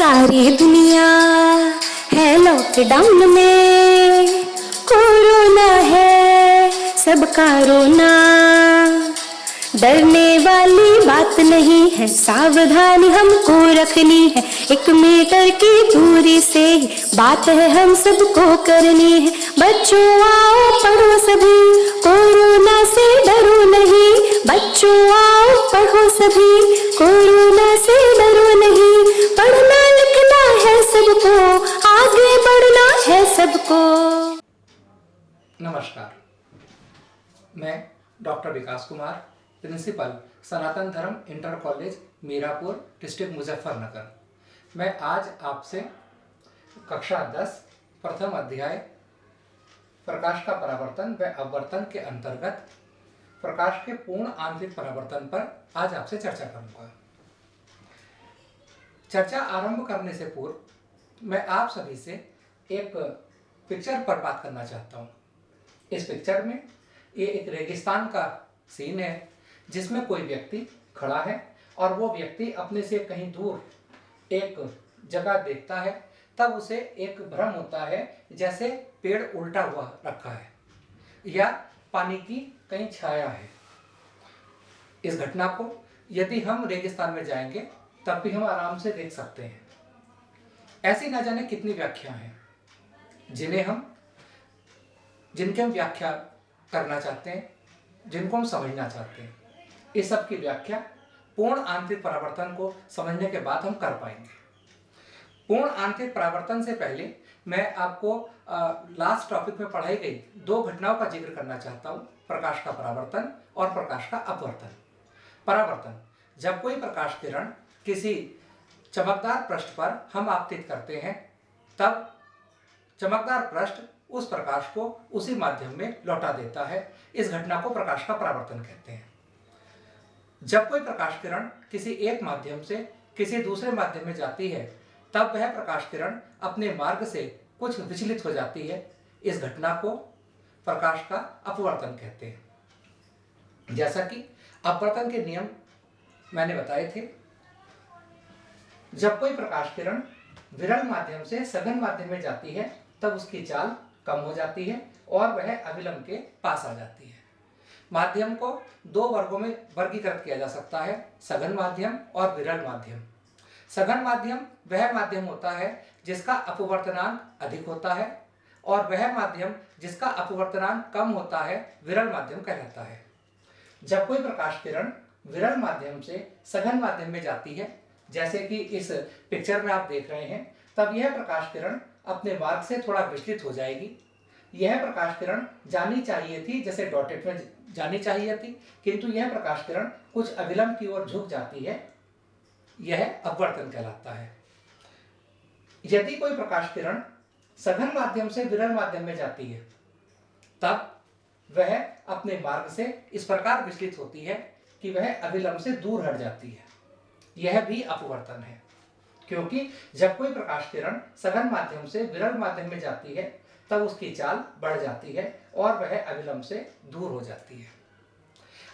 सारी दुनिया है लॉकडाउन में, कोरोना है सबका रोना। डरने वाली बात नहीं है, सावधानी हमको रखनी है। 1 मीटर की दूरी से ही बात है हम सबको करनी है। बच्चों आओ पढ़ो सभी, कोरोना से डरो नहीं। बच्चों आओ पढ़ो सभी, कोरोना से डरो नहीं। पढ़ना लिखना है सबको, आगे बढ़ना है सबको। नमस्कार, मैं doctor Vikas Kumar, principal Sanatan Dharma inter college Meerapur, district Muzaffarnagar. मैं आज आपसे कक्षा 10 प्रथम अध्याय प्रकाश का परावर्तन व अपवर्तन के अंतर्गत प्रकाश के पूर्ण आंतरिक परावर्तन पर आज आपसे चर्चा करूंगा। चर्चा आरंभ करने से पूर्व मैं आप सभी से एक पिक्चर पर बात करना चाहता हूं। इस पिक्चर में ये एक रेगिस्तान का सीन है जिसमें कोई व्यक्ति खड़ा है और वो व्यक्ति अपने से कहीं दूर एक जगह देखता है। तब उसे एक भ्रम होता है जैसे पेड़ उल्टा हुआ रखा है या पानी की कहीं छाया है। इस घटना को यदि हम रेगिस्तान में जाएंगे तब भी हम आराम से देख सकते हैं। ऐसी ना जाने कितनी व्याख्या हैं जिनके हम व्याख्या करना चाहते हैं, जिनको हम समझना चाहते हैं। इस सब की व्याख्या पूर्ण आंतरिक परावर्तन को समझने के बाद हम कर पाएंगे। पूर्ण आंतरिक परावर्तन से पहले मैं आपको लास्ट टॉपिक में पढ़ाई गई 2 घटनाओं का जिक्र करना चाहता हूँ, प्रकाश का परावर्तन और प्रकाश का अपवर्तन। परावर्तन, जब कोई प्रकाश किरण किसी चमकदार पृष्ठ पर हम आपतित करते हैं तब चमकदार पृष्ठ उस प्रकाश को उसी माध्यम में लौटा देता है। इस घटना को प्रकाश का परावर्तन कहते हैं। जब कोई प्रकाश किरण किसी एक माध्यम से किसी दूसरे माध्यम में जाती है तब वह प्रकाश किरण अपने मार्ग से कुछ विचलित हो जाती है। इस घटना को प्रकाश का अपवर्तन कहते हैं। जैसा कि अपवर्तन के नियम मैंने बताए थे। जब कोई प्रकाश किरण विरल माध्यम से सघन माध्यम में जाती है तब उसकी चाल कम हो जाती है और वह अविलंब के पास आ जाती है। माध्यम को 2 वर्गों में वर्गीकृत किया जा सकता है, सघन माध्यम और विरल माध्यम। सघन माध्यम वह माध्यम होता है जिसका अपवर्तनांक अधिक होता है और वह माध्यम जिसका अपवर्तनांक कम होता है विरल माध्यम कहलाता है। जब कोई प्रकाश किरण विरल माध्यम से सघन माध्यम में जाती है, जैसे कि इस पिक्चर में आप देख रहे हैं, तब यह प्रकाश किरण अपने मार्ग से थोड़ा विचलित हो जाएगी। यह प्रकाश किरण जानी चाहिए थी, जैसे डॉटेड में जानी चाहिए थी, किंतु यह प्रकाश किरण कुछ अविलंब की ओर झुक जाती है। यह अपवर्तन कहलाता है। यदि कोई प्रकाश किरण सघन माध्यम से विरल माध्यम में जाती है तब वह अपने मार्ग से इस प्रकार विचलित होती है कि वह अविलंब से दूर हट जाती है। यह भी अपवर्तन है, क्योंकि जब कोई प्रकाश किरण सघन माध्यम से विरल माध्यम में जाती है तब उसकी चाल बढ़ जाती है और वह अविलंब से दूर हो जाती है।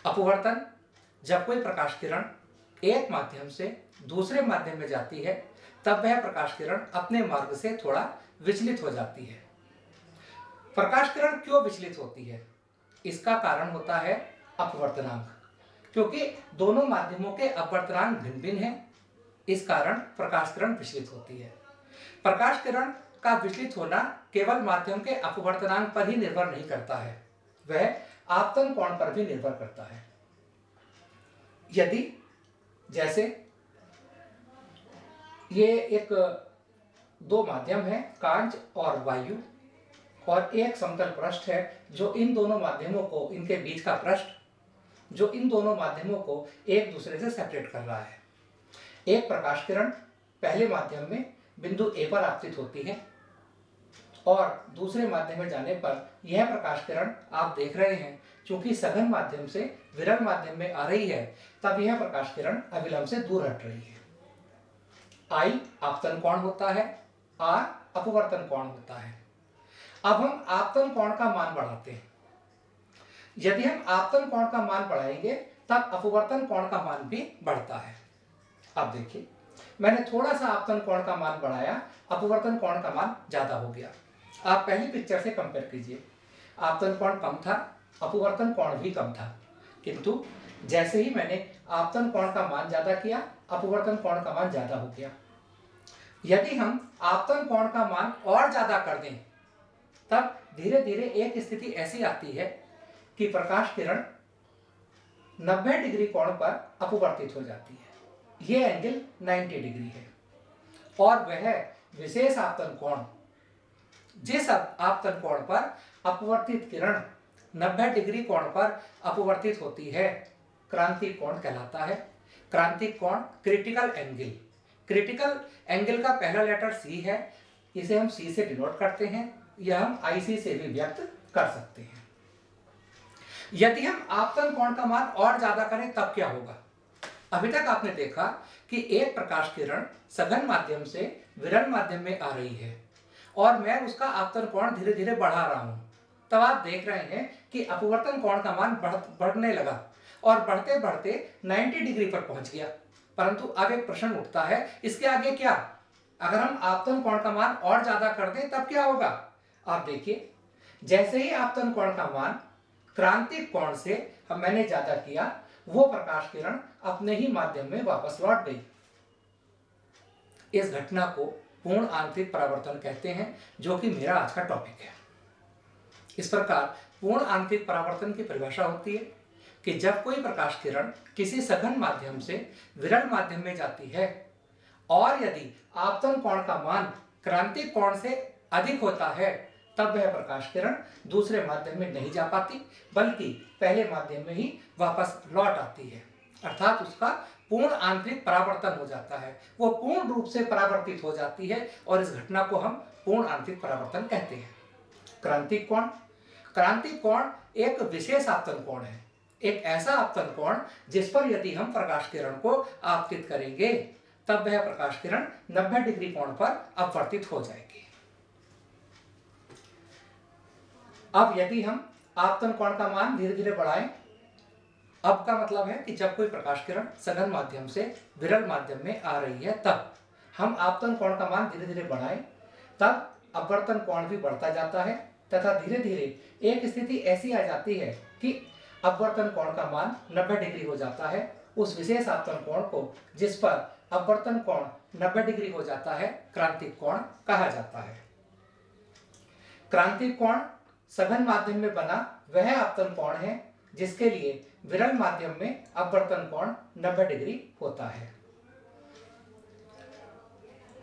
अपवर्तन, जब कोई प्रकाश किरण एक माध्यम से दूसरे माध्यम में जाती है तब वह प्रकाश किरण अपने मार्ग से थोड़ा विचलित हो जाती है। प्रकाश किरण क्यों विचलित होती है? इसका कारण होता है अपवर्तनांक, क्योंकि दोनों माध्यमों के अपवर्तनांक भिन्न भिन्न हैं। इस कारण प्रकाश किरण विचलित होती है। प्रकाश किरण का विचलित होना केवल माध्यम के अपवर्तनांक पर ही निर्भर नहीं करता है, वह आपतन कोण पर भी निर्भर करता है। यदि जैसे ये एक 2 माध्यम है, कांच और वायु, और एक समतल पृष्ठ है जो इन दोनों माध्यमों को, इनके बीच का पृष्ठ जो इन दोनों माध्यमों को एक दूसरे से सेपरेट कर रहा है। एक प्रकाश किरण पहले माध्यम में बिंदु A पर आपतित होती है और दूसरे माध्यम में जाने पर यह प्रकाश किरण आप देख रहे हैं, चूंकि सघन माध्यम से विरल माध्यम में आ रही है तब यह प्रकाश किरण अविलंब से दूर हट रही है। I आपतन कोण होता है, R अपवर्तन कोण होता है। अब हम आपतन कोण का मान बढ़ाते हैं। यदि हम आपतन कोण का मान बढ़ाएंगे तब अपवर्तन कोण का मान भी बढ़ता है। अब देखिए, मैंने थोड़ा सा आपतन कोण का मान बढ़ाया, अपवर्तन कोण का मान ज्यादा हो गया। आप पहली पिक्चर से कंपेयर कीजिए, आपतन कोण कम था, अपवर्तन कोण भी कम था, किंतु जैसे ही मैंने आपतन कोण का मान ज्यादा किया, अपवर्तन कोण का मान ज्यादा हो गया। यदि हम आपतन कोण का मान और ज्यादा कर दें, तब धीरे धीरे एक स्थिति ऐसी आती है कि प्रकाश किरण 90 डिग्री कोण पर अपवर्तित हो जाती है। ये एंगल 90 डिग्री है और वह विशेष आपतन कोण, जिस आपतन कोण पर अपवर्तित किरण 90 डिग्री कोण पर अपवर्तित होती है, क्रांतिक कोण कहलाता है। क्रांतिक कोण क्रिटिकल एंगल, क्रिटिकल एंगल का पहला लेटर सी है, इसे हम सी से डिनोट करते हैं, यह हम आईसी से भी व्यक्त कर सकते हैं। यदि हम आपतन कोण का मान और ज्यादा करें तब क्या होगा? अभी तक आपने देखा कि एक प्रकाश किरण सघन माध्यम से विरल माध्यम में आ रही है और मैं उसका आपतन कोण धीरे धीरे बढ़ा रहा हूं। तब आप देख रहे हैं कि अपवर्तन कोण का मान बढ़ने लगा और बढ़ते बढ़ते 90 डिग्री पर पहुंच गया। परंतु अब एक प्रश्न उठता है, इसके आगे क्या? अगर हम आपतन कोण का मान और ज्यादा कर दें तब क्या होगा? आप देखिए, जैसे ही आपतन कोण का मान क्रांतिक कोण से मैंने ज्यादा किया, वो प्रकाश किरण अपने ही माध्यम में वापस लौट गई। इस घटना को पूर्ण आंतरिक परावर्तन कहते हैं, जो कि मेरा आज का टॉपिक है। इस प्रकार पूर्ण आंतरिक परावर्तन की परिभाषा होती है कि जब कोई प्रकाश किरण किसी सघन माध्यम से विरल माध्यम में जाती है और यदि आपतन कोण का मान क्रांतिक कोण से अधिक होता है, तब वह प्रकाश किरण दूसरे माध्यम में नहीं जा पाती, बल्कि पहले माध्यम में ही वापस लौट आती है, अर्थात उसका पूर्ण आंतरिक परावर्तन हो जाता है, वो पूर्ण रूप से परावर्तित हो जाती है और इस घटना को हम पूर्ण आंतरिक परावर्तन कहते हैं। क्रांतिक कोण, क्रांतिक कोण एक विशेष आपतन कोण है, एक ऐसा आपतन कोण जिस पर यदि हम प्रकाश किरण को आपतित करेंगे तब वह प्रकाश किरण 90 डिग्री कोण पर अपवर्तित हो जाएगी। अब यदि हम आपतन कोण का मान धीरे धीरे बढ़ाएं, अब का मतलब है कि जब कोई प्रकाश किरण सघन माध्यम से विरल माध्यम में आ रही है, तब हम आपतन कोण का मान धीरे धीरे बढ़ाएं, तब अपवर्तन कोण भी बढ़ता जाता है तथा धीरे धीरे एक स्थिति ऐसी आ जाती है कि अपवर्तन कोण का मान 90 डिग्री हो जाता है। उस विशेष आपतन कोण को जिस पर अपवर्तन कोण 90 डिग्री हो जाता है, क्रांतिक कोण कहा जाता है। क्रांतिक कोण सघन माध्यम में बना वह आपतन कोण है जिसके लिए विरल माध्यम में अपवर्तन कोण 90 डिग्री होता है।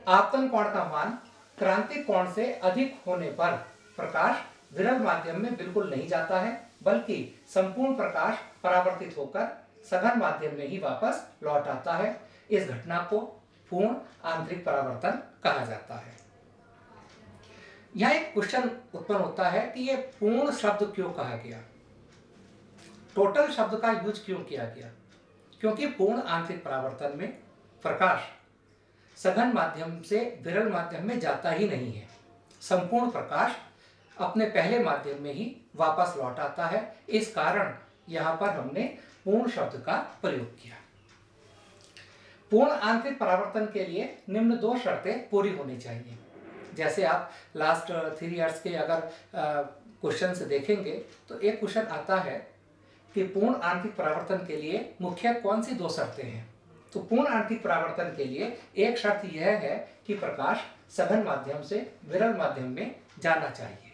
आपतन कोण का मान क्रांतिक कोण से अधिक होने पर प्रकाश विरल माध्यम में बिल्कुल नहीं जाता है, बल्कि संपूर्ण प्रकाश परावर्तित होकर सघन माध्यम में ही वापस लौट आता है। इस घटना को पूर्ण आंतरिक परावर्तन कहा जाता है। यह एक क्वेश्चन उत्पन्न होता है कि यह पूर्ण शब्द क्यों कहा गया, टोटल शब्द का यूज क्यों किया गया? क्योंकि पूर्ण आंतरिक परावर्तन में प्रकाश सघन माध्यम से विरल माध्यम में जाता ही नहीं है, संपूर्ण प्रकाश अपने पहले माध्यम में ही वापस लौट आता है। इस कारण यहां पर हमने पूर्ण शब्द का प्रयोग किया। पूर्ण आंतरिक परावर्तन के लिए निम्न 2 शर्तें पूरी होनी चाहिए। जैसे आप लास्ट 3 इयर्स के अगर क्वेश्चन से देखेंगे तो एक क्वेश्चन आता है कि पूर्ण आंतरिक परावर्तन के लिए मुख्य कौन सी 2 शर्तें हैं। तो पूर्ण आंतरिक परावर्तन के लिए एक शर्त यह है कि प्रकाश सघन माध्यम से विरल माध्यम में जाना चाहिए,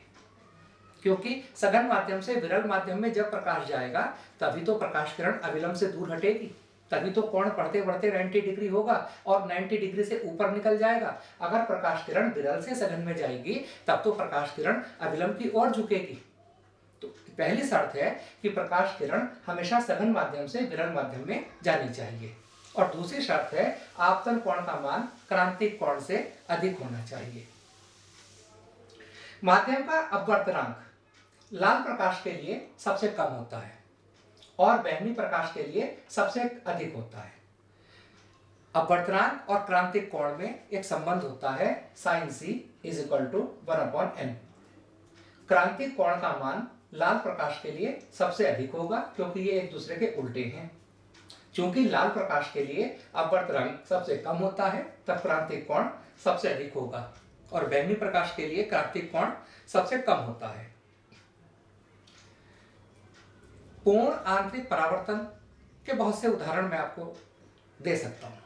क्योंकि सघन माध्यम से विरल माध्यम में जब प्रकाश जाएगा तभी तो प्रकाश किरण अविलंब से दूर हटेगी, तभी तो कोण बढ़ते बढ़ते 90 डिग्री होगा और 90 डिग्री से ऊपर निकल जाएगा। अगर प्रकाश किरण विरल से सघन में जाएगी तब तो प्रकाश किरण अविलंब की ओर झुकेगी। तो पहली शर्त है कि प्रकाश किरण हमेशा सघन माध्यम से विरल माध्यम में जानी चाहिए, और दूसरी शर्त है आपतन कोण का मान क्रांतिक कोण से अधिक होना चाहिए। माध्यम का अपवर्तनांक लाल प्रकाश के लिए सबसे कम होता है और बैंगनी प्रकाश के लिए सबसे अधिक होता है। अपवर्तनांक और क्रांतिक कोण में एक संबंध होता है, sin c = 1/n। क्रांतिक कोण का मान लाल प्रकाश के लिए सबसे अधिक होगा क्योंकि ये एक दूसरे के उल्टे हैं। क्योंकि लाल प्रकाश के लिए अपवर्त रंग सबसे कम होता है, तब क्रांतिक कोण सबसे अधिक होगा, और बैंगनी प्रकाश के लिए क्रांतिक कोण सबसे कम होता है। पूर्ण आंतरिक परावर्तन के बहुत से उदाहरण मैं आपको दे सकता हूँ,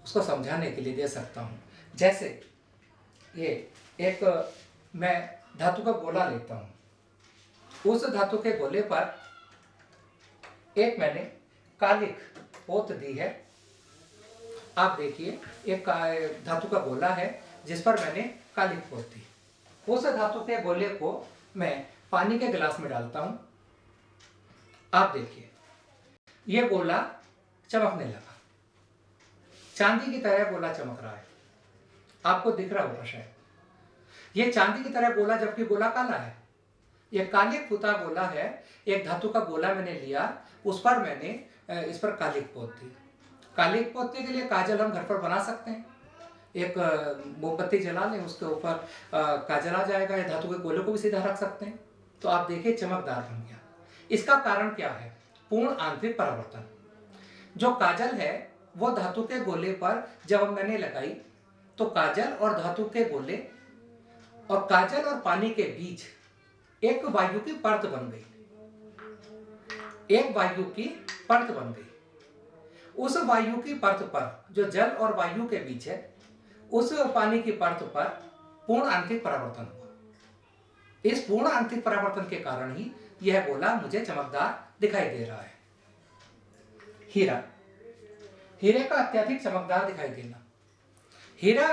उसको समझाने के लिए दे सकता हूँ। जैसे ये एक मैं धातु का गोला लेता हूँ, उस धातु के गोले पर एक मैंने कालिक पोत दी है। आप देखिए, एक धातु का गोला है जिस पर मैंने कालिक पोत दी। उस धातु के गोले को मैं पानी के गिलास में डालता हूँ। आप देखिए, यह गोला चमकने लगा, चांदी की तरह गोला चमक रहा है। आपको दिख रहा होगा शायद। यह चांदी की तरह गोला, जबकि गोला काला है। यह कालिक पुता गोला है। एक धातु का गोला मैंने लिया, उस पर मैंने इस पर कालिक पोत दी। कालिक पोतने के लिए काजल हम घर पर बना सकते हैं। एक मोमबत्ती जला लें, उसके ऊपर काजल आ जाएगा, या धातु के गोले को भी सीधा रख सकते हैं। तो आप देखिए, चमकदार बन गया। इसका कारण क्या है? पूर्ण आंतरिक परावर्तन। जो काजल है वो धातु के गोले पर जब मैंने लगाई तो काजल और धातु के गोले और काजल और पानी के बीच एक वायु की परत बन गई। एक वायु की परत बन गई। उस वायु की परत पर, जो जल और वायु के बीच है, उस पानी की परत पर पूर्ण आंतरिक परावर्तन हुआ। इस पूर्ण आंतरिक परावर्तन के कारण ही यह गोला मुझे चमकदार दिखाई दे रहा है। हीरा, हीरे का अत्यधिक चमकदार दिखाई देना। हीरा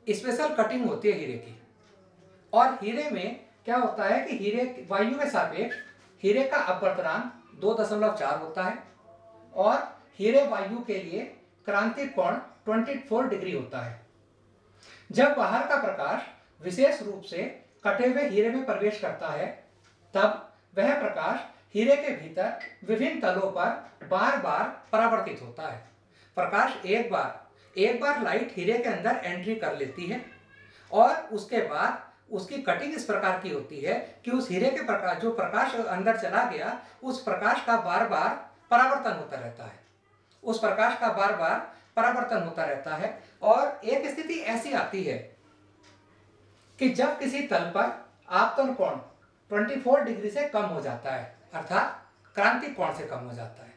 स्पेशल कटिंग होती है हीरे की, और हीरे में क्या होता है कि हीरे वायु के सापेक्ष हीरे का अपवर्तनांक 2.4 होता है, और हीरे वायु के लिए क्रांतिक कोण 24 डिग्री होता है। जब बाहर का प्रकाश विशेष रूप से कटे हुए हीरे में प्रवेश करता है, तब वह प्रकाश हीरे के भीतर विभिन्न तलों पर बार बार परावर्तित होता है। प्रकाश एक बार लाइट हीरे के अंदर एंट्री कर लेती है, और उसके बाद उसकी कटिंग इस प्रकार की होती है कि उस हीरे के प्रकाश, जो प्रकाश अंदर चला गया, उस प्रकाश का बार बार परावर्तन होता रहता है। उस प्रकाश का बार बार परावर्तन होता रहता है, और एक स्थिति ऐसी आती है कि जब किसी तल पर आपतन कोण 24 डिग्री से कम हो जाता है, अर्थात क्रांतिक कोण से कम हो जाता है।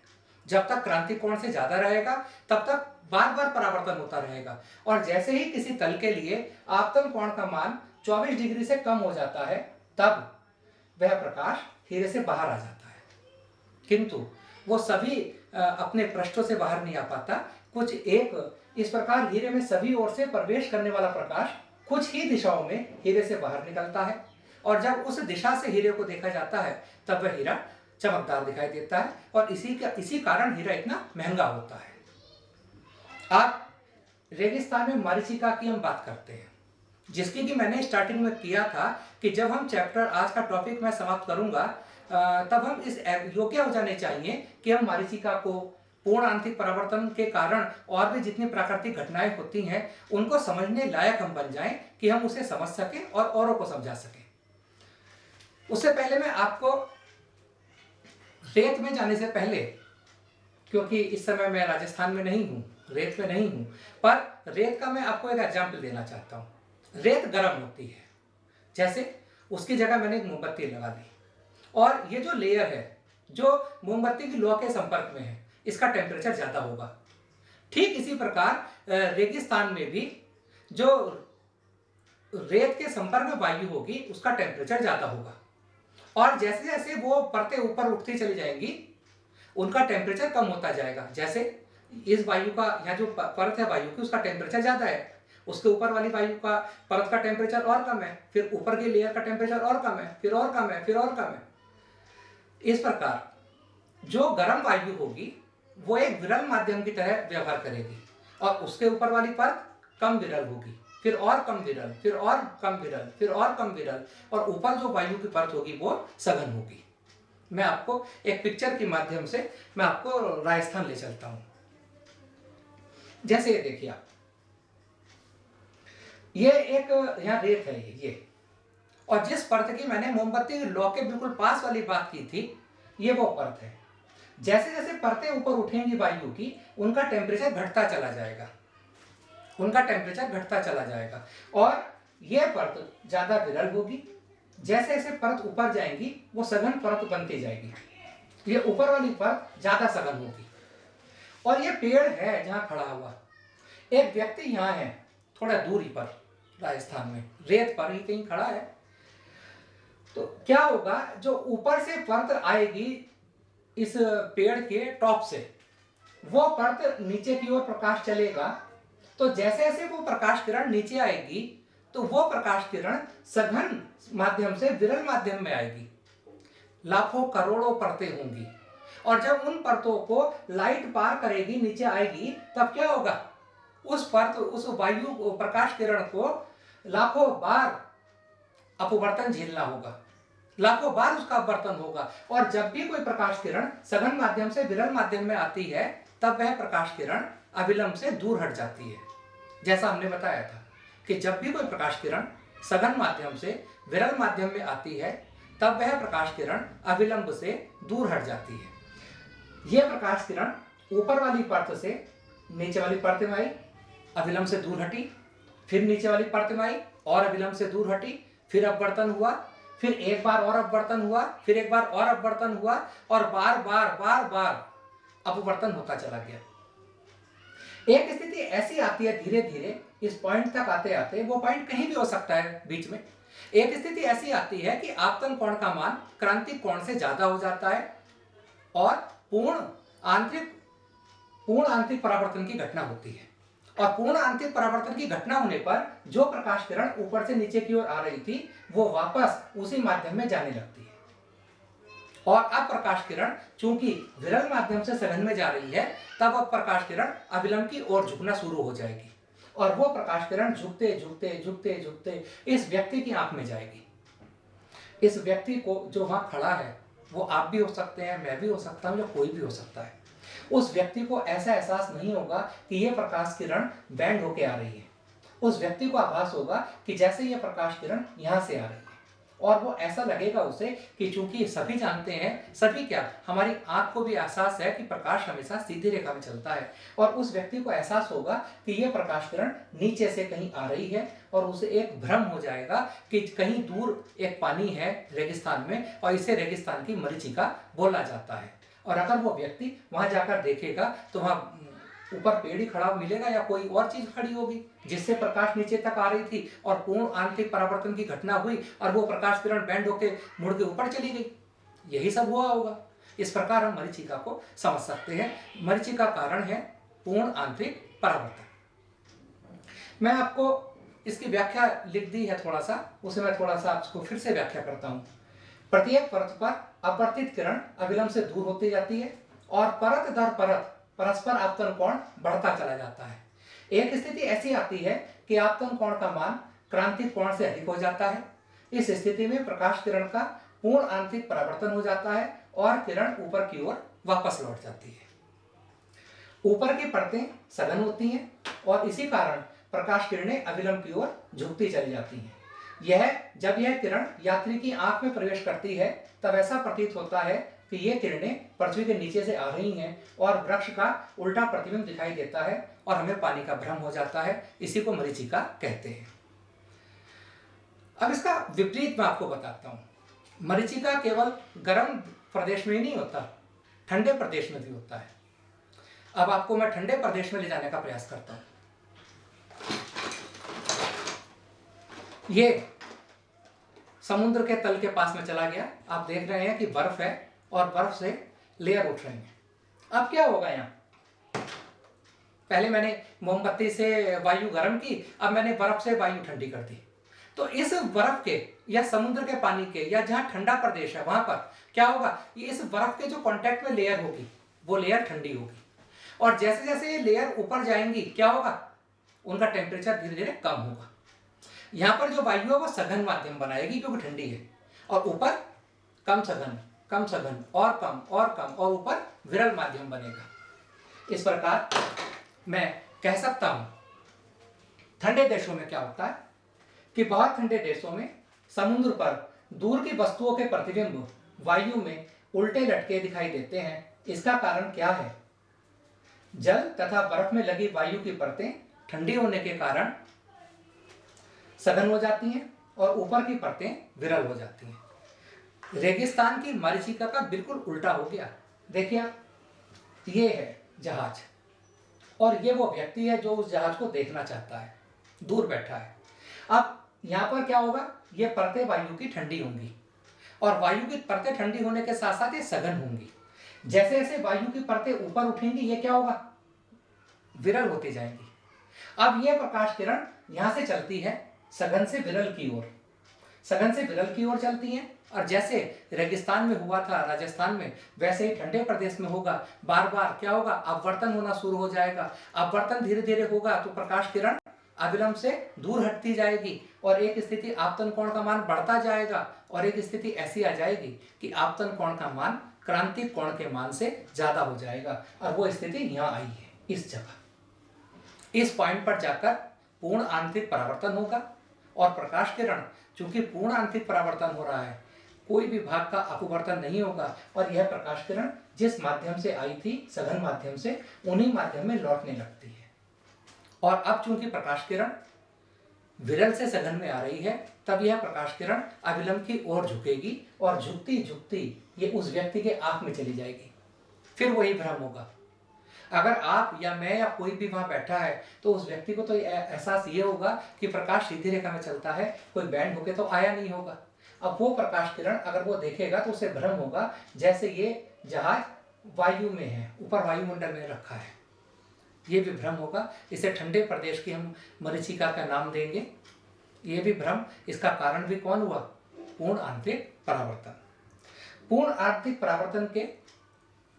जब तक क्रांतिक कोण से ज्यादा रहेगा तब तक बार बार परावर्तन होता रहेगा, और जैसे ही किसी तल के लिए आपतन कोण का मान 24 डिग्री से कम हो जाता है, तब वह प्रकाश हीरे से बाहर आ जाता है। किंतु वो सभी अपने पृष्ठों से बाहर नहीं आ पाता। कुछ एक इस प्रकार हीरे में सभी ओर से प्रवेश करने वाला प्रकाश कुछ ही दिशाओं में हीरे से बाहर निकलता है, और जब उस दिशा से हीरे को देखा जाता है तब वह हीरा चमकदार दिखाई देता है, और इसी कारण हीरा इतना महंगा होता है। आप रेगिस्तान में मरीचिका की हम बात करते हैं, जिसकी कि मैंने स्टार्टिंग में किया था कि जब हम चैप्टर, आज का टॉपिक मैं समाप्त करूंगा, तब हम इस योग्य हो जाने चाहिए कि हम मरीचिका को, पूर्ण आंतरिक परावर्तन के कारण और भी जितनी प्राकृतिक घटनाएं होती हैं, उनको समझने लायक हम बन जाएं कि हम उसे समझ सकें और औरों को समझा सकें। उससे पहले मैं आपको रेत में जाने से पहले, क्योंकि इस समय मैं राजस्थान में नहीं हूँ, रेत में नहीं हूँ, पर रेत का मैं आपको एक एग्जाम्पल देना चाहता हूँ। रेत गर्म होती है, जैसे उसकी जगह मैंने एक मोमबत्ती लगा दी, और ये जो लेयर है जो मोमबत्ती की लौ के संपर्क में है, इसका टेम्परेचर ज़्यादा होगा। ठीक इसी प्रकार रेगिस्तान में भी जो रेत के संपर्क में वायु होगी उसका टेम्परेचर ज़्यादा होगा, और जैसे जैसे वो परतें ऊपर उठती चली जाएंगी उनका टेम्परेचर कम होता जाएगा। जैसे इस वायु का, यहाँ जो परत है वायु की, उसका टेम्परेचर ज़्यादा है, उसके ऊपर वाली वायु का परत का टेम्परेचर और कम है, फिर ऊपर की लेयर का टेम्परेचर और कम है, फिर और कम है, फिर और कम है। इस प्रकार जो गर्म वायु होगी वो एक विरल माध्यम की तरह व्यवहार करेगी, और उसके ऊपर वाली परत कम विरल होगी, फिर और कम विरल, फिर और कम विरल, फिर और कम विरल, और ऊपर जो वायु की परत होगी वो सघन होगी। मैं आपको एक पिक्चर के माध्यम से मैं आपको राजस्थान ले चलता हूं। जैसे ये देखिए आप, ये एक यहाँ रेत है ये, और जिस परत की मैंने मोमबत्ती की लौ के बिल्कुल पास वाली बात की थी, ये वो परत है। जैसे जैसे परतें ऊपर उठेंगी वायु की, उनका टेम्परेचर घटता चला जाएगा, उनका टेम्परेचर घटता चला जाएगा, और यह परत ज़्यादा विरल होगी। जैसे जैसे परत ऊपर जाएंगी वो सघन परत बनती जाएगी, ये ऊपर वाली परत ज़्यादा सघन होगी। और ये पेड़ है जहाँ खड़ा हुआ, एक व्यक्ति यहाँ है थोड़ा दूरी पर, राजस्थान में रेत पर ही कहीं खड़ा है। तो क्या होगा, जो ऊपर से परत आएगी इस पेड़ के टॉप से, वो परत नीचे की ओर प्रकाश चलेगा। तो जैसे जैसे वो प्रकाश किरण नीचे आएगी तो वो प्रकाश किरण सघन माध्यम से विरल माध्यम में आएगी, लाखों करोड़ों परतें होंगी। और जब उन परतों को लाइट पार करेगी, नीचे आएगी, तब क्या होगा, उस परत, उस वायु प्रकाश किरण को लाखों बार अपवर्तन झेलना होगा, लाखों बार उसका अपवर्तन होगा। और जब भी कोई प्रकाश किरण सघन माध्यम से विरल माध्यम में आती है, तब वह प्रकाश किरण अविलंब से दूर हट जाती है। जैसा हमने बताया था कि जब भी कोई प्रकाश किरण सघन माध्यम से विरल माध्यम में आती है, तब वह प्रकाश किरण अविलंब से दूर हट जाती है। यह प्रकाश किरण ऊपर वाली परत से नीचे वाली परत में आई, अविलंब से दूर हटी, फिर नीचे वाली परत में आई और अविलंब से दूर हटी, फिर अपवर्तन हुआ, फिर एक बार और अपवर्तन हुआ, फिर एक बार और अपवर्तन हुआ, और बार बार बार बार अपवर्तन होता चला गया। एक स्थिति ऐसी आती है धीरे धीरे, इस पॉइंट तक आते आते, वो पॉइंट कहीं भी हो सकता है बीच में, एक स्थिति ऐसी आती है कि आपतन कोण का मान क्रांतिक कोण से ज्यादा हो जाता है और पूर्ण आंतरिक परावर्तन की घटना होती है। और पूर्ण आंतरिक परावर्तन की घटना होने पर जो प्रकाश किरण ऊपर से नीचे की ओर आ रही थी, वो वापस उसी माध्यम में जाने लगती है। और अब प्रकाश किरण चूंकि विरल माध्यम से सघन में जा रही है, तब अब प्रकाश किरण अविलंब की ओर झुकना शुरू हो जाएगी, और वो प्रकाश किरण झुकते झुकते झुकते झुकते इस व्यक्ति की आंख में जाएगी। इस व्यक्ति को जो वहां खड़ा है, वो आप भी हो सकते हैं, मैं भी हो सकता हूं, या कोई भी हो सकता है। उस व्यक्ति को ऐसा एहसास नहीं होगा कि यह प्रकाश किरण बैंड होके आ रही है। उस व्यक्ति को आभास होगा कि जैसे यह प्रकाश किरण यहां से आ रही है, और वो ऐसा लगेगा उसे कि चूंकि सभी जानते हैं, सभी क्या, हमारी आंख को भी एहसास है कि प्रकाश हमेशा सीधी रेखा में चलता है, और उस व्यक्ति को एहसास होगा कि यह प्रकाश किरण नीचे से कहीं आ रही है, और उसे एक भ्रम हो जाएगा कि कहीं दूर एक पानी है रेगिस्तान में, और इसे रेगिस्तान की मरीचिका बोला जाता है। और अगर वो व्यक्ति वहां जाकर देखेगा तो वहां ऊपर पेड़ ही खड़ा मिलेगा या कोई और चीज खड़ी होगी जिससे प्रकाश नीचे तक आ रही थी, और पूर्ण आंतरिक परावर्तन की घटना हुई और वो प्रकाश किरण बैंड होके मुड़ के ऊपर चली गई। यही सब हुआ होगा। इस प्रकार हम मरीचिका को समझ सकते हैं। मरीचिका का कारण है पूर्ण आंतरिक परावर्तन। मैं आपको इसकी व्याख्या लिख दी है थोड़ा सा, उसे मैं थोड़ा सा आपको फिर से व्याख्या करता हूं। प्रत्येक परत पर अपवर्तित किरण अविलंब से दूर होती जाती है, और परत दर परत परस्पर आपतन कोण बढ़ता चला जाता है। एक स्थिति ऐसी आती है कि आपतन कोण का मान क्रांतिक कोण से अधिक हो जाता है। इस स्थिति में प्रकाश किरण का पूर्ण आंतरिक परावर्तन हो जाता है और किरण ऊपर की ओर वापस लौट जाती है। ऊपर की परतें सघन होती हैं और इसी कारण प्रकाश किरणें अविलंब की ओर झुकती चली जाती हैं। जब यह किरण यात्री की आंख में प्रवेश करती है, तब ऐसा प्रतीत होता है कि ये किरणें पृथ्वी के नीचे से आ रही हैं और वृक्ष का उल्टा प्रतिबिंब दिखाई देता है और हमें पानी का भ्रम हो जाता है। इसी को मरीचिका कहते हैं। अब इसका विपरीत मैं आपको बताता हूं। मरीचिका केवल गर्म प्रदेश में ही नहीं होता, ठंडे प्रदेश में भी होता है। अब आपको मैं ठंडे प्रदेश में ले जाने का प्रयास करता हूं। ये समुद्र के तल के पास में चला गया। आप देख रहे हैं कि बर्फ है और बर्फ से लेयर उठ रही है। अब क्या होगा यहाँ, पहले मैंने मोमबत्ती से वायु गर्म की, अब मैंने बर्फ से वायु ठंडी कर दी। तो इस बर्फ के या समुद्र के पानी के या जहाँ ठंडा प्रदेश है वहां पर क्या होगा, ये इस बर्फ के जो कांटेक्ट में लेयर होगी वो लेयर ठंडी होगी, और जैसे जैसे ये लेयर ऊपर जाएंगी क्या होगा, उनका टेम्परेचर धीरे धीरे कम होगा। यहाँ पर जो वायु है वो सघन माध्यम बनाएगी क्योंकि ठंडी है, और ऊपर कम सघन और कम और ऊपर विरल माध्यम बनेगा। इस प्रकार मैं कह सकता हूं ठंडे देशों में क्या होता है कि बहुत ठंडे देशों में समुद्र पर दूर की वस्तुओं के प्रतिबिंब वायु में उल्टे लटके दिखाई देते हैं। इसका कारण क्या है? जल तथा बर्फ में लगी वायु की परतें ठंडी होने के कारण सघन हो जाती हैं और ऊपर की परतें विरल हो जाती हैं। रेगिस्तान की मरीचिका का बिल्कुल उल्टा हो गया। देखिए आप, ये है जहाज और ये वो व्यक्ति है जो उस जहाज को देखना चाहता है, दूर बैठा है। अब यहाँ पर क्या होगा, ये परतें वायु की ठंडी होंगी और वायु की परतें ठंडी होने के साथ साथ ये सघन होंगी। जैसे जैसे वायु की परतें ऊपर उठेंगी ये क्या होगा, विरल होती जाएंगी। अब ये प्रकाश किरण यहाँ से चलती है सघन से विरल की ओर, सघन से विरल की ओर चलती हैं और जैसे रेगिस्तान में हुआ था राजस्थान में, वैसे ही ठंडे प्रदेश में होगा। बार बार क्या होगा, अपवर्तन होना शुरू हो जाएगा। अपवर्तन धीरे धीरे होगा तो प्रकाश किरण अविलंब से दूर हटती जाएगी और एक स्थिति आपतन कोण का मान बढ़ता जाएगा और एक स्थिति ऐसी आ जाएगी कि आपतन कोण का मान क्रांतिक कोण के मान से ज्यादा हो जाएगा। और वो स्थिति यहाँ आई है, इस जगह, इस पॉइंट पर जाकर पूर्ण आंतरिक परावर्तन होगा और प्रकाश किरण चूंकि पूर्ण आंतरिक परावर्तन हो रहा है, कोई भी भाग का अपवर्तन नहीं होगा और यह प्रकाश किरण जिस माध्यम से आई थी सघन माध्यम से, उन्हीं माध्यम में लौटने लगती है। और अब चूंकि प्रकाश किरण विरल से सघन में आ रही है, तब यह प्रकाश किरण अविलंब की ओर झुकेगी और झुकती झुकती ये उस व्यक्ति के आंख में चली जाएगी। फिर वही भ्रम होगा। अगर आप या मैं या कोई भी वहां बैठा है तो उस व्यक्ति को तो एहसास ये होगा कि प्रकाश सीधी रेखा में चलता है, कोई बैंड होके तो आया नहीं होगा। अब वो प्रकाश किरण अगर वो देखेगा तो उसे भ्रम होगा जैसे ये जहाज वायु में है, ऊपर वायुमंडल में रखा है, ये भी भ्रम होगा। इसे ठंडे प्रदेश की हम मरीचिका का नाम देंगे। ये भी भ्रम, इसका कारण भी कौन हुआ, पूर्ण आंतरिक परावर्तन। पूर्ण आंतरिक परावर्तन के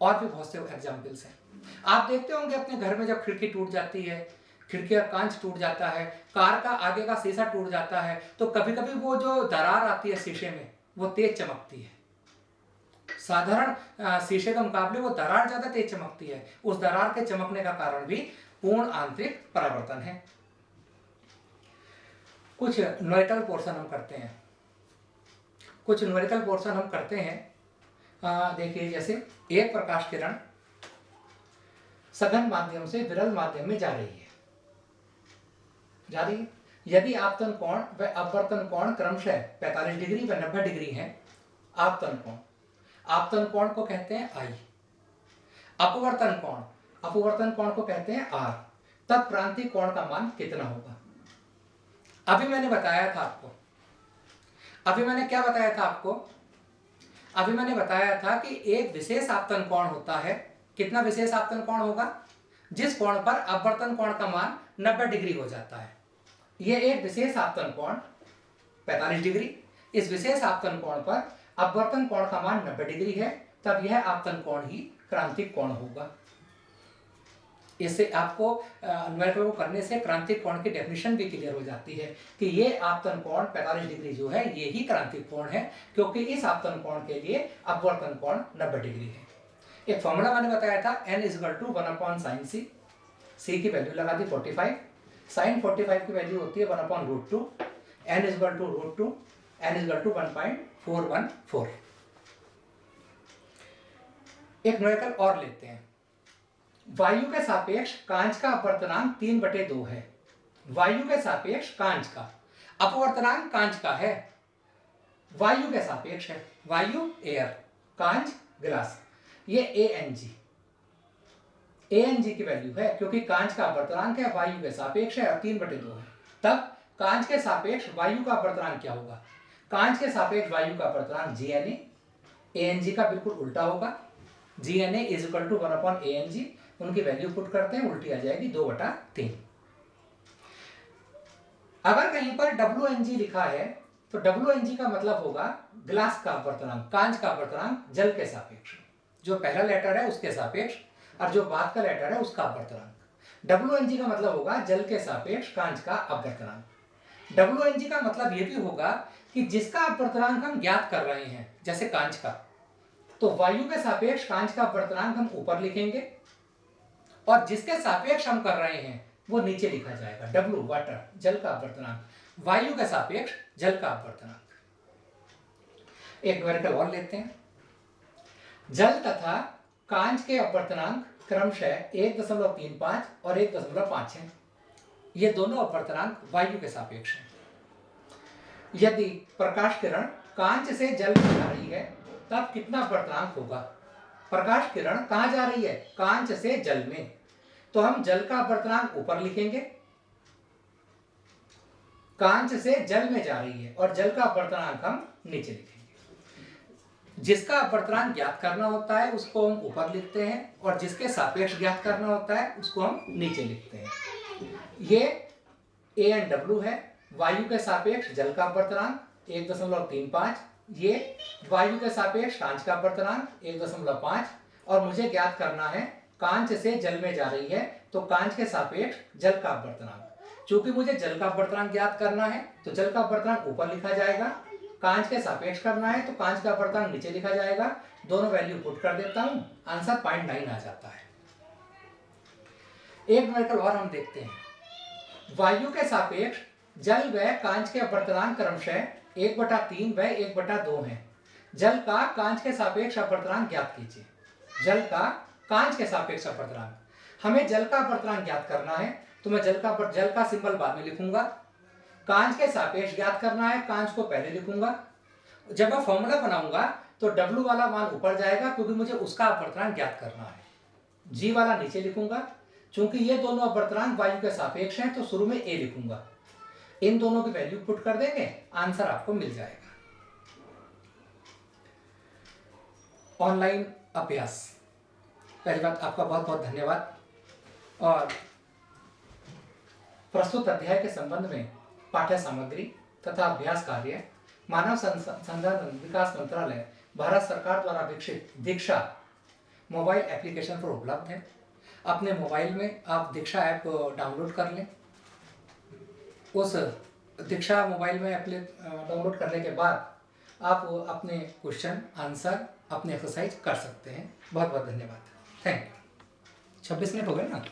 और भी बहुत से एग्जाम्पल्स हैं। आप देखते होंगे अपने घर में जब खिड़की टूट जाती है, खिड़की का कांच टूट जाता है, कार का आगे का शीशा टूट जाता है, तो कभी कभी वो जो दरार आती है शीशे में वो तेज चमकती है। साधारण शीशे के मुकाबले वो दरार ज्यादा तेज चमकती है। उस दरार के चमकने का कारण भी पूर्ण आंतरिक परावर्तन है। कुछ न्यूमेरिकल पोर्शन हम करते हैं, कुछ न्यूमेरिकल पोर्शन हम करते हैं। देखिए, जैसे एक प्रकाश किरण सघन माध्यम से विरल माध्यम में जा रही है, यदि आपतन कोण व अपवर्तन कोण क्रमशः 45 डिग्री व 90 डिग्री है। आपतन कोण को कहते हैं आई, अपवर्तन कोण को कहते हैं आर। तब क्रांतिक कोण का मान कितना होगा? अभी मैंने बताया था आपको, अभी मैंने क्या बताया था आपको? अभी मैंने बताया था कि एक विशेष आपतन कोण होता है। कितना विशेष आपतन कोण होगा? जिस कोण पर अपवर्तन कोण का मान 90 डिग्री हो जाता है। यह एक विशेष आपतन कोण 45 डिग्री, इस विशेष आपतन कोण पर अपवर्तन कोण का मान 90 डिग्री है, तब यह आपतन कोण ही क्रांतिक कोण होगा। इससे आपको न्यूमेरिकल को करने से क्रांतिक कोण की डेफिनेशन भी क्लियर हो जाती है कि ये आपतन कोण 45 डिग्री जो है ये ही क्रांतिक कोण है, क्योंकि इस आपतन कोण के लिए अपवर्तन कोण 90 डिग्री है। एक फॉर्मूला मैंने बताया था, n = 1/sin c। c की वैल्यू लगा दी 45, sin 45 की वैल्यू होती है 1/√2, n = √2, n = 1.414। एक न्यूमेरिकल और लेते हैं। वायु के सापेक्ष कांच का अपवर्तनांक 3/2 है। वायु के सापेक्ष कांच का अपवर्तनांक कांच का है, वायु के सापेक्ष है। वायु एयर, कांच ग्लास, ये ANG की वैल्यू है, क्योंकि कांच का अपवर्तनांक है, वायु के सापेक्ष है और 3/2 है। तब कांच के सापेक्ष वायु का अपवर्तनांक क्या होगा? कांच के सापेक्ष वायु का अपवर्तनांक GNA, ANG का बिल्कुल उल्टा होगा। GNA = 1/ANG, उनकी वैल्यू पुट करते हैं, उल्टी आ जाएगी 2/3। अगर कहीं पर WNG लिखा है तो WNG का मतलब होगा ग्लास का अपवर्तनांक, कांच का अपवर्तनांक जल के सापेक्ष। जो पहला लेटर है उसके सापेक्ष और जो बाद का लेटर है उसका अपवर्तनांक। WNG का मतलब होगा जल के सापेक्ष कांच का अपवर्तनांक। WNG का मतलब यह भी होगा कि जिसका अपवर्तनांक हम ज्ञात कर रहे हैं, जैसे कांच का, तो वायु के सापेक्ष कांच का अपवर्तनांक हम ऊपर लिखेंगे और जिसके सापेक्ष हम कर रहे हैं वो नीचे लिखा जाएगा। W वाटर, जल का अपवर्तनांक, वायु के सापेक्ष जल का अपवर्तनांक। एक न्यूमेरिकल और लेते हैं। जल तथा कांच के अपवर्तनांक क्रमशः 1.35 और 1.5 हैं। ये दोनों अपवर्तनांक वायु के सापेक्ष हैं। यदि प्रकाश किरण कांच से जल में जा रही है तब कितना अपवर्तनांक होगा? प्रकाश किरण कहाँ जा रही है? कांच से जल में। तो हम जल का अपवर्तनांक ऊपर लिखेंगे, कांच से जल में जा रही है, और जल का अपवर्तनांक हम नीचे लिखेंगे। जिसका अपवर्तनांक ज्ञात करना होता है उसको हम ऊपर लिखते हैं, और जिसके सापेक्ष ज्ञात करना होता है उसको हम नीचे लिखते हैं। ये ए एंड डब्ल्यू है, वायु के सापेक्ष जल का अपवर्तनांक 1.35, ये वायु के सापेक्ष कांच का अपवर्तनांक 1.5, और मुझे ज्ञात करना है कांच से जल में जा रही है तो कांच के सापेक्ष जल का अपवर्तनांक। चूंकि मुझे जल का अपवर्तनांक ज्ञात करना है तो जल का अपवर्तनांक ऊपर लिखा जाएगा, कांच के सापेक्ष करना है तो कांच का अपवर्तनांक नीचे लिखा जाएगा। दोनों वैल्यू पुट कर देता हूं, आंसर 0.9 आ जाता है। एक न्यूमेरिकल और हम देखते हैं। वायु के सापेक्ष जल व कांच के अपवर्तनांक क्रमशः 1/3 व 1/2 है। जल का कांच के सापेक्ष अपवर्तनांक ज्ञात कीजिए। जल का कांच के सापेक्ष अपवर्तनांक, हमें जल का अपवर्तनांक ज्ञात करना है तो मैं जल का सिंबल बाद में लिखूंगा। कांच के सापेक्ष ज्ञात करना है, कांच को पहले लिखूंगा। जब मैं फॉर्मूला बनाऊंगा तो W वाला मान ऊपर जाएगा क्योंकि मुझे उसका अपवर्तनांक ज्ञात करना है। G वाला नीचे लिखूंगा। चूंकि ये दोनों अपवर्तनांक वायु के सापेक्ष हैं तो शुरू में A लिखूंगा। इन दोनों की वैल्यू पुट कर देंगे, आंसर आपको मिल जाएगा। ऑनलाइन अभ्यास, पहली बात आपका बहुत बहुत धन्यवाद। और प्रस्तुत अध्याय के संबंध में पाठ्य सामग्री तथा अभ्यास कार्य मानव संसाधन विकास मंत्रालय भारत सरकार द्वारा विकसित दीक्षा मोबाइल एप्लीकेशन पर उपलब्ध है। अपने मोबाइल में आप दीक्षा ऐप डाउनलोड कर लें। उस दीक्षा मोबाइल में डाउनलोड करने के बाद आप अपने क्वेश्चन आंसर अपने एक्सरसाइज कर सकते हैं। बहुत बहुत धन्यवाद। Thank you. 26 मिनट हो गए ना।